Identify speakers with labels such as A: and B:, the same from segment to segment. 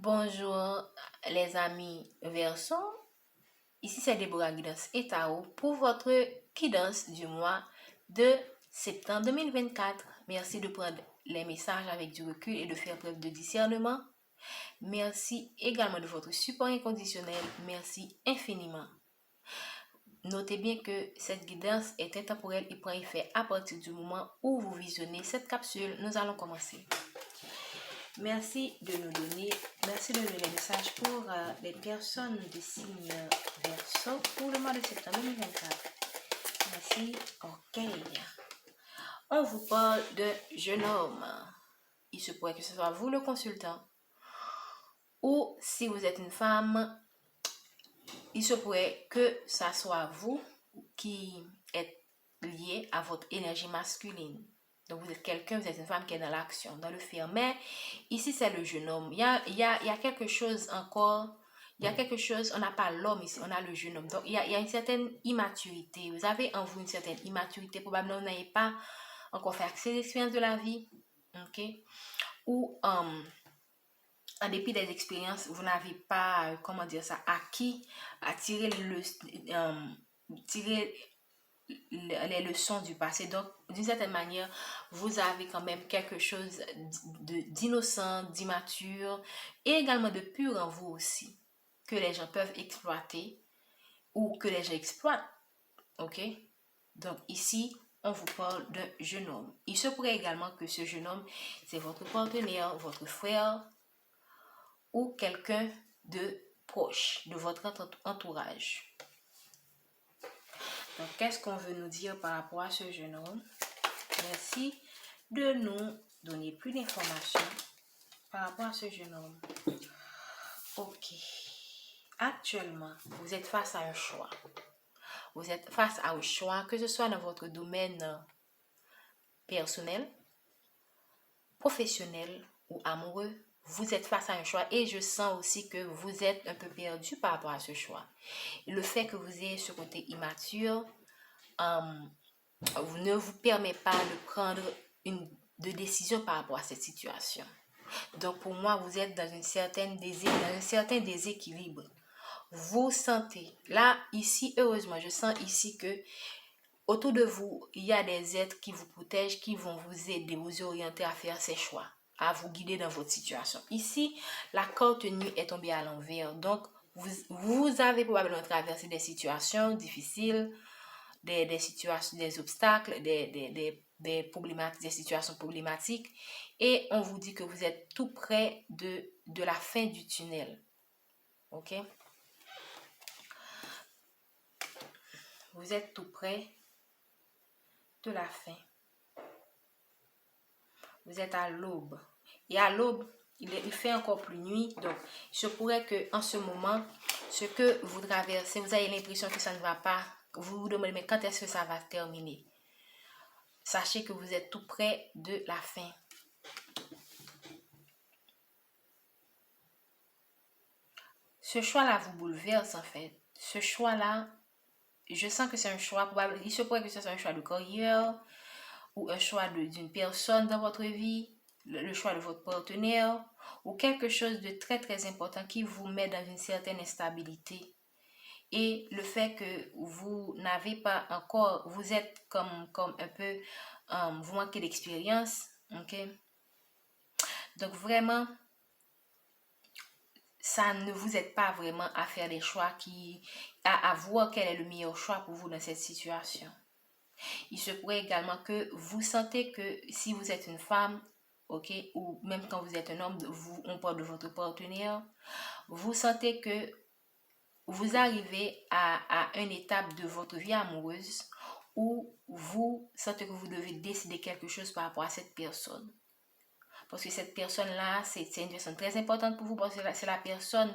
A: Bonjour les amis Verseau, ici c'est Deborah Guidance et Tao pour votre guidance du mois de septembre 2024. Merci de prendre les messages avec du recul et de faire preuve de discernement. Merci également de votre support inconditionnel. Merci infiniment. Notez bien que cette guidance est intemporelle et prend effet à partir du moment où vous visionnez cette capsule. Nous allons commencer. Merci de nous donner les messages pour les personnes de signe Verseau pour le mois de septembre 2024. Merci. Ok. On vous parle de jeune homme. Il se pourrait que ce soit vous le consultant. Ou si vous êtes une femme, il se pourrait que ça soit vous qui êtes lié à votre énergie masculine. Donc vous êtes quelqu'un, vous êtes une femme qui est dans l'action, dans le faire. Mais ici c'est le jeune homme. Il y a quelque chose encore. Il y a quelque chose, on n'a pas l'homme ici, on a le jeune homme. Donc il y a une certaine immaturité. Vous avez en vous une certaine immaturité. Probablement vous n'avez pas encore fait accès à l'expérience de la vie. Ok? Ou en dépit des expériences, vous n'avez pas, comment dire ça, acquis à tirer les leçons du passé. Donc, d'une certaine manière, vous avez quand même quelque chose d'innocent, d'immature et également de pur en vous aussi, que les gens peuvent exploiter ou que les gens exploitent. Ok? Donc, ici, on vous parle d'un jeune homme. Il se pourrait également que ce jeune homme, c'est votre partenaire, votre frère ou quelqu'un de proche de votre entourage. Donc, qu'est-ce qu'on veut nous dire par rapport à ce jeune homme? Merci de nous donner plus d'informations par rapport à ce jeune homme. Ok. Actuellement, vous êtes face à un choix. Vous êtes face à un choix, que ce soit dans votre domaine personnel, professionnel ou amoureux. Vous êtes face à un choix et je sens aussi que vous êtes un peu perdu par rapport à ce choix. Le fait que vous ayez ce côté immature ne vous permet pas de prendre de décision par rapport à cette situation. Donc pour moi, vous êtes dans un certain déséquilibre. Vous sentez, là, ici, heureusement, je sens ici que autour de vous, il y a des êtres qui vous protègent, qui vont vous aider, vous orienter à faire ces choix, à vous guider dans votre situation. Ici, la carte nuit est tombée à l'envers. Donc, vous avez probablement traversé des situations difficiles, des situations, des obstacles, des problématiques, des situations problématiques. Et on vous dit que vous êtes tout près de la fin du tunnel. Ok? Vous êtes tout près de la fin. Vous êtes à l'aube. Et à l'aube, il fait encore plus nuit. Donc, il se pourrait qu'en ce moment, ce que vous traversez, vous avez l'impression que ça ne va pas. Vous vous demandez, mais quand est-ce que ça va terminer? Sachez que vous êtes tout près de la fin. Ce choix-là vous bouleverse en fait. Ce choix-là, je sens que c'est un choix probable. Il se pourrait que ce soit un choix de carrière ou un choix d'une personne dans votre vie, le choix de votre partenaire ou quelque chose de très très important qui vous met dans une certaine instabilité. Et le fait que vous n'avez pas encore, vous êtes comme un peu, vous manquez d'expérience, ok? Donc vraiment, ça ne vous aide pas vraiment à faire des choix à voir quel est le meilleur choix pour vous dans cette situation. Il se pourrait également que vous sentez que si vous êtes une femme, ok, ou même quand vous êtes un homme, on parle de votre partenaire, vous sentez que vous arrivez à une étape de votre vie amoureuse où vous sentez que vous devez décider quelque chose par rapport à cette personne. Parce que cette personne-là, c'est une personne très importante pour vous parce que c'est la personne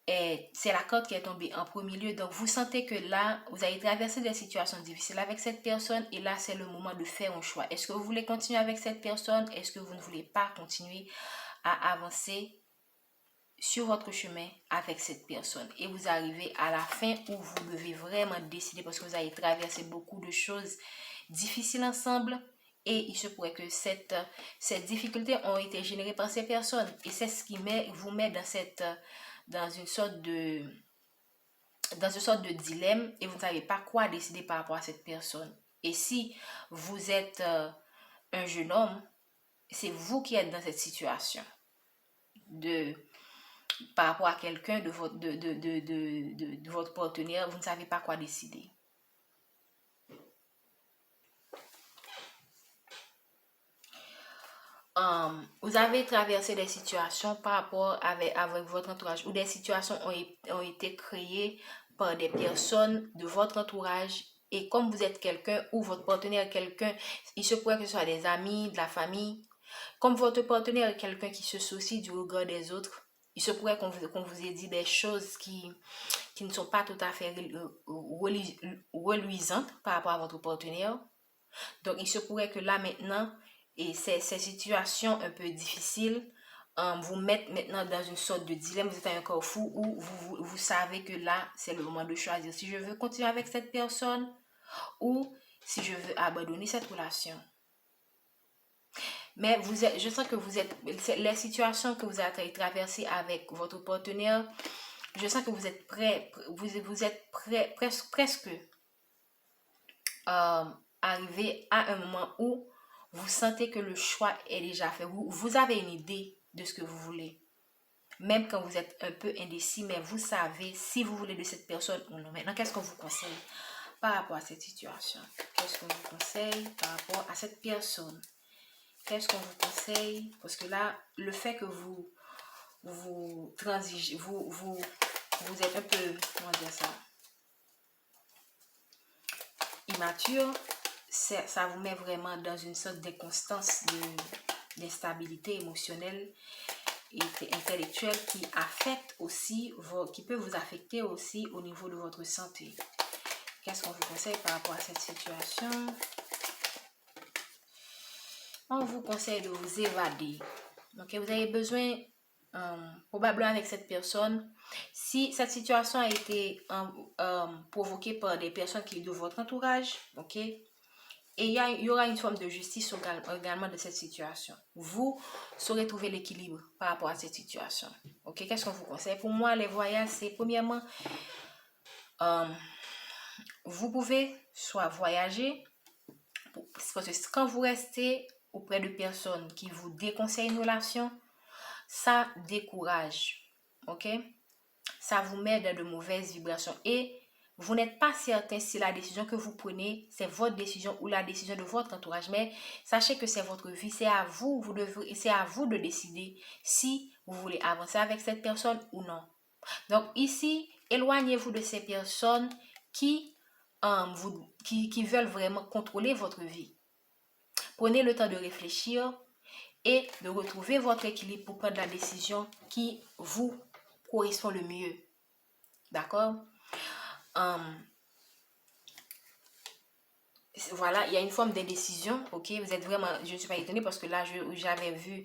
A: c'est la carte qui est tombée en premier lieu. Donc, vous sentez que là, vous avez traversé des situations difficiles avec cette personne et là, c'est le moment de faire un choix. Est-ce que vous voulez continuer avec cette personne? Est-ce que vous ne voulez pas continuer à avancer sur votre chemin avec cette personne? Et vous arrivez à la fin où vous devez vraiment décider parce que vous avez traversé beaucoup de choses difficiles ensemble et il se pourrait que cette difficultés ont été générées par ces personnes. Et c'est ce qui vous met dans une sorte de dilemme et vous ne savez pas quoi décider par rapport à cette personne. Et si vous êtes un jeune homme, c'est vous qui êtes dans cette situation par rapport à quelqu'un de votre partenaire, vous ne savez pas quoi décider. Vous avez traversé des situations par rapport avec votre entourage ou des situations ont été créées par des personnes de votre entourage et comme vous ait quelqu'un ou votre partenaire est quelqu'un, il se pourrait que ce soit des amis, de la famille, comme votre partenaire est quelqu'un qui se soucie du regard des autres, il se pourrait qu'on vous ait dit des choses qui ne sont pas tout à fait reluisantes par rapport à votre partenaire. Donc, il se pourrait que là, maintenant, et ces situations un peu difficiles vous mettent maintenant dans une sorte de dilemme. Vous êtes à un carrefour où vous savez que là, c'est le moment de choisir si je veux continuer avec cette personne ou si je veux abandonner cette relation. Mais je sens que les situations que vous avez traversées avec votre partenaire, je sens que vous êtes prêt, vous êtes prêt, presque arrivé à un moment où vous sentez que le choix est déjà fait. Vous avez une idée de ce que vous voulez. Même quand vous êtes un peu indécis, mais vous savez si vous voulez de cette personne ou non. Maintenant, qu'est-ce qu'on vous conseille par rapport à cette situation? Qu'est-ce qu'on vous conseille par rapport à cette personne? Qu'est-ce qu'on vous conseille? Parce que là, le fait que vous transigez, vous êtes un peu, comment dire ça, immature, ça vous met vraiment dans une sorte d'inconstance, d'instabilité émotionnelle et intellectuelle qui affecte aussi, qui peut vous affecter aussi au niveau de votre santé. Qu'est-ce qu'on vous conseille par rapport à cette situation? On vous conseille de vous évader. Donc, vous avez besoin, probablement avec cette personne, si cette situation a été provoquée par des personnes qui sont de votre entourage, ok, et il y aura une forme de justice également de cette situation. Vous saurez trouver l'équilibre par rapport à cette situation. Ok, qu'est-ce qu'on vous conseille? Pour moi, les voyages, c'est premièrement, vous pouvez soit voyager, parce que quand vous restez auprès de personnes qui vous déconseillent une relation, ça décourage, ok? Ça vous met dans de mauvaises vibrations et vous n'êtes pas certain si la décision que vous prenez, c'est votre décision ou la décision de votre entourage, mais sachez que c'est votre vie, c'est à vous, c'est à vous de décider si vous voulez avancer avec cette personne ou non. Donc ici, éloignez-vous de ces personnes qui veulent vraiment contrôler votre vie. Prenez le temps de réfléchir et de retrouver votre équilibre pour prendre la décision qui vous correspond le mieux. D'accord? Voilà, il y a une forme d'indécision, ok? Vous êtes vraiment, je ne suis pas étonnée parce que là, j'avais vu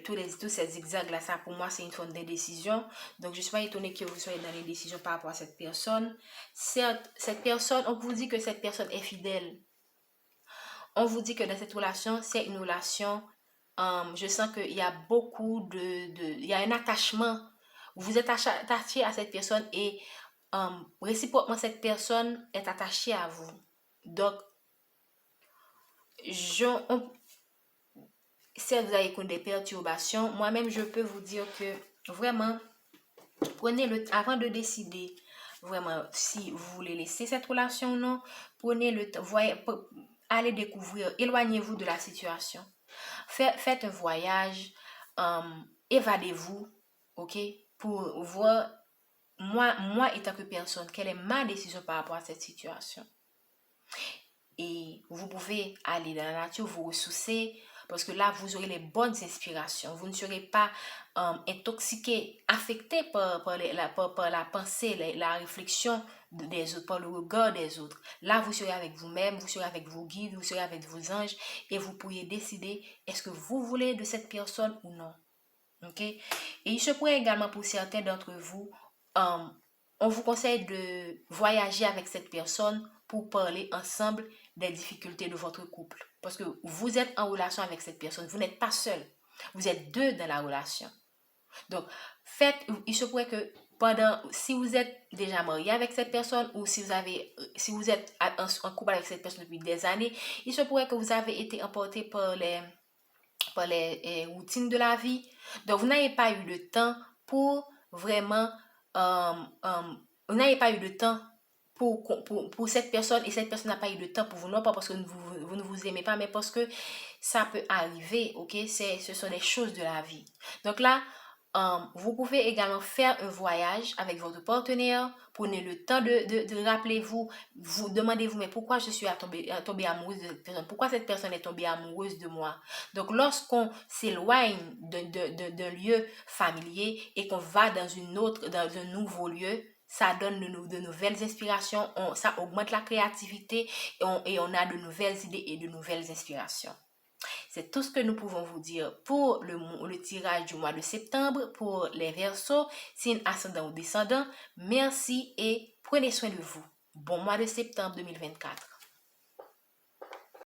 A: tous ces zigzags-là, ça pour moi, c'est une forme d'indécision. Donc, je ne suis pas étonnée que vous soyez dans l'indécision par rapport à cette personne. Certes, cette personne, on vous dit que cette personne est fidèle. On vous dit que dans cette relation, c'est une relation, je sens qu'il y a beaucoup il y a un attachement. Vous êtes attaché à cette personne et réciproquement, cette personne est attachée à vous. Donc, certes, vous avez connu des perturbations. Moi-même, je peux vous dire que vraiment, prenez le temps avant de décider vraiment si vous voulez laisser cette relation ou non. Prenez le temps, allez découvrir, éloignez-vous de la situation. Faites un voyage, évadez-vous, ok, pour voir, moi étant que personne, quelle est ma décision par rapport à cette situation. Et vous pouvez aller dans la nature, vous ressourcer, parce que là, vous aurez les bonnes inspirations. Vous ne serez pas intoxiqué, affecté par la pensée, la réflexion des autres, par le regard des autres. Là, vous serez avec vous-même, vous serez avec vos guides, vous serez avec vos anges, et vous pourriez décider est-ce que vous voulez de cette personne ou non. Ok? Et il se pourrait également pour certains d'entre vous, on vous conseille de voyager avec cette personne pour parler ensemble des difficultés de votre couple. Parce que vous êtes en relation avec cette personne, vous n'êtes pas seul. Vous êtes deux dans la relation. Donc, il se pourrait que si vous êtes déjà marié avec cette personne ou si vous êtes en couple avec cette personne depuis des années, il se pourrait que vous avez été emporté par les routines de la vie. Donc, vous n'avez pas eu le temps pour vraiment, vous n'avez pas eu le temps pour cette personne et cette personne n'a pas eu le temps pour vous, non pas parce que vous ne vous aimez pas, mais parce que ça peut arriver, ok? Ce sont des choses de la vie. Donc là, vous pouvez également faire un voyage avec votre partenaire. Prenez le temps de rappeler-vous, vous demandez-vous, mais pourquoi je suis tombée amoureuse de cette personne? Pourquoi cette personne est tombée amoureuse de moi? Donc, lorsqu'on s'éloigne d'un lieu familier et qu'on va dans un nouveau lieu, ça donne de nouvelles inspirations, ça augmente la créativité et on a de nouvelles idées et de nouvelles inspirations. C'est tout ce que nous pouvons vous dire pour le tirage du mois de septembre pour les Verseaux, signe ascendant ou descendant. Merci et prenez soin de vous. Bon mois de septembre 2024.